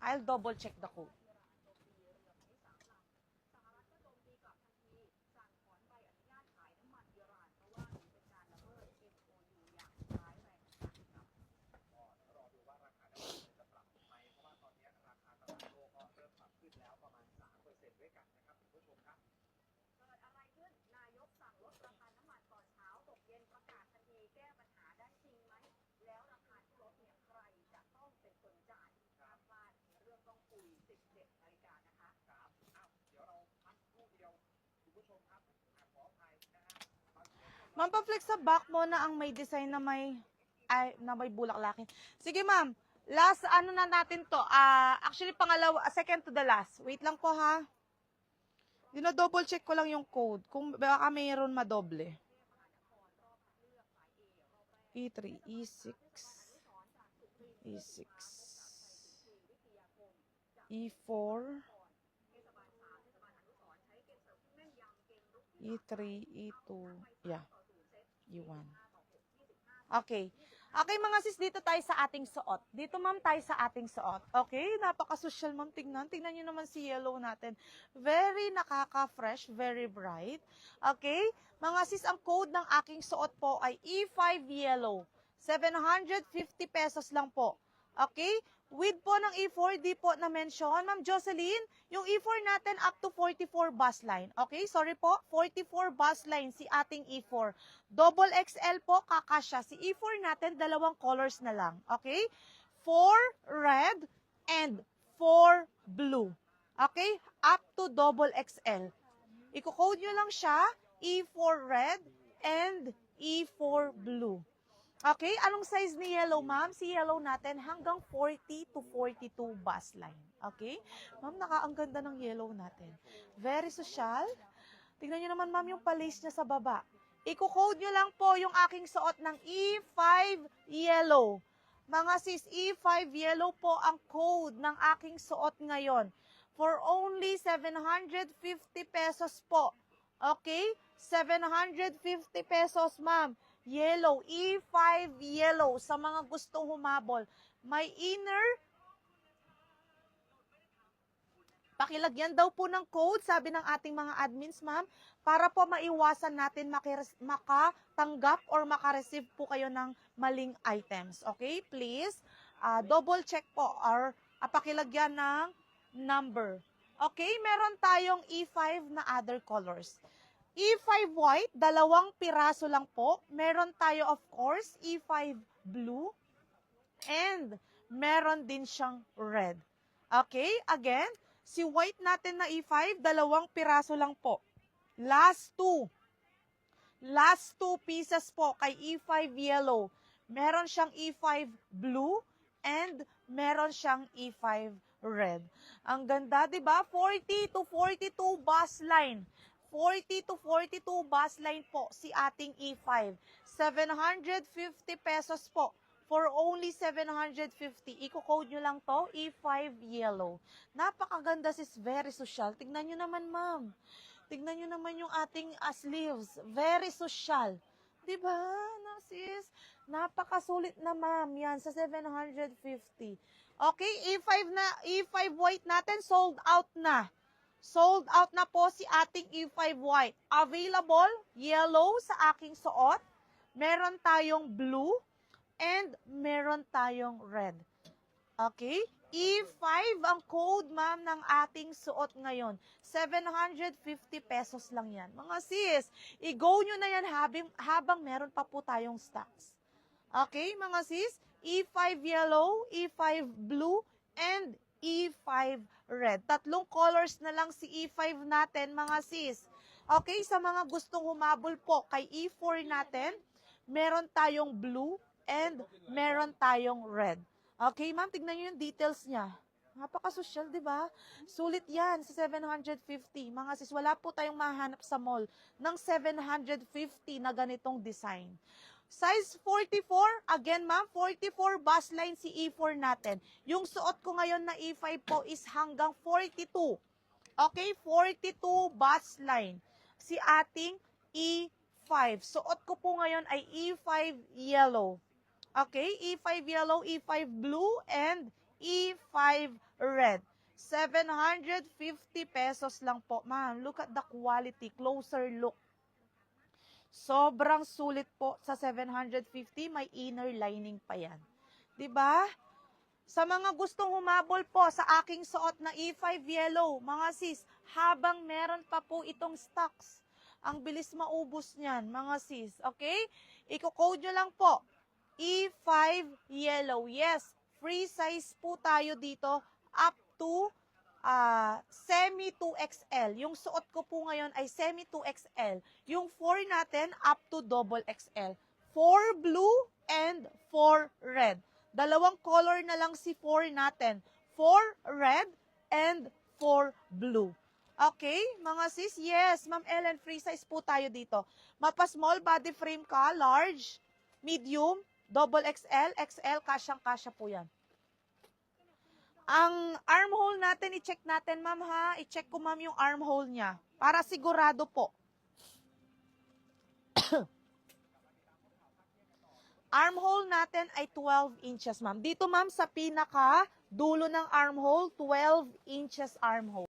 I'll double check the code. Ma'am, pa-flex sa back mo na ang may design na may bulaklakin. Sige, ma'am. Last, ano na natin to? Actually, pangalawa, second to the last. Wait lang po, ha? Dino-double check ko lang yung code. Kung baka mayroon madoble. E3, E6, E6, E4, E3, E2, yeah. E1. Okay. Okay, mga sis, dito tayo sa ating suot. Dito, ma'am, tayo sa ating suot. Okay, napaka-social, ma'am. Tingnan. Tingnan nyo naman si yellow natin. Very nakaka-fresh, very bright. Okay, mga sis, ang code ng aking suot po ay E5 yellow. 750 pesos lang po. Okay, with po ng E4, di po na-mention. Ma'am Jocelyn, yung E4 natin up to 44 bus line. Okay, sorry po, 44 bus line si ating E4. Double XL po, kakasya. Si E4 natin, dalawang colors na lang. Okay, 4 red and 4 blue. Okay, up to double XL. Iko-code nyo lang siya, E4 red and E4 blue. Okay, anong size ni yellow, ma'am? Si yellow natin hanggang 40 to 42 bus line. Okay? Ma'am, ang ganda ng yellow natin. Very social. Tingnan nyo naman, ma'am, yung palace niya sa baba. Iko-code nyo lang po yung aking suot ng E5 yellow. Mga sis, E5 yellow po ang code ng aking suot ngayon. For only 750 pesos po. Okay? 750 pesos, ma'am. Yellow, E5 yellow, sa mga gustong humabol. May inner, pakilagyan daw po ng code, sabi ng ating mga admins, ma'am, para po maiwasan natin makatanggap or makareceive po kayo ng maling items. Okay, please, double check po or pakilagyan ng number. Okay, meron tayong E5 na other colors. E5 white, 2 piraso lang po. Meron tayo, of course, E5 blue. And meron din siyang red. Okay, again, si white natin na E5, 2 piraso lang po. Last two pieces po kay E5 yellow. Meron siyang E5 blue and meron siyang E5 red. Ang ganda, 'di ba? 40 to 42 bus line. 40 to 42 bus line po si ating E5. 750 pesos po. For only 750. Iko-code nyo lang to, E5 yellow. Napakaganda sis, very social. Tignan nyo naman, ma'am. Tignan nyo naman yung ating sleeves. Very social. Diba, sis? Napakasulit na, ma'am. Yan, sa 750. Okay, E5 white natin, sold out na. Sold out na po si ating E5 white. Available, yellow sa aking suot. Meron tayong blue and meron tayong red. Okay? E5 ang code, ma'am, ng ating suot ngayon. 750 pesos lang yan. Mga sis, i-go nyo na yan habang meron pa po tayong stocks. Okay, mga sis? E5 yellow, E5 blue, and E5 red. 3 colors na lang si E5 natin, mga sis. Okay, sa mga gustong humabol po kay E4 natin, meron tayong blue and meron tayong red. Okay, ma'am, tignan nyo yung details niya. Napaka-social, di ba? Sulit yan sa 750. Mga sis, wala po tayong mahanap sa mall ng 750 na ganitong design. Size 44, again ma'am, 44 bus line si E4 natin. Yung suot ko ngayon na E5 po is hanggang 42. Okay, 42 bus line si ating E5. E5. Suot ko po ngayon ay E5 yellow. Okay? E5 yellow, E5 blue, and E5 red. 750 pesos lang po. Ma'am, look at the quality. Closer look. Sobrang sulit po sa 750. May inner lining pa yan. 'Di ba? Sa mga gustong humabol po sa aking suot na E5 yellow, mga sis, habang meron pa po itong stocks, ang bilis maubos niyan, mga sis. Okay? Iko-code nyo lang po. E5 yellow. Yes, free size po tayo dito up to semi 2XL. Yung suot ko po ngayon ay semi 2XL. Yung 4 natin up to double XL. 4 blue and 4 red. Dalawang color na lang si 4 natin. 4 red and 4 blue. Okay, mga sis? Yes, Ma'am Ellen, free size po tayo dito. Mapa-small body frame ka, large, medium, double XL, XL, kasyang-kasya po yan. Ang armhole natin, i-check natin, ma'am, ha? I-check ko, ma'am, yung armhole niya. Para sigurado po. Armhole natin ay 12 inches, ma'am. Dito, ma'am, sa pinaka dulo ng armhole, 12 inches armhole.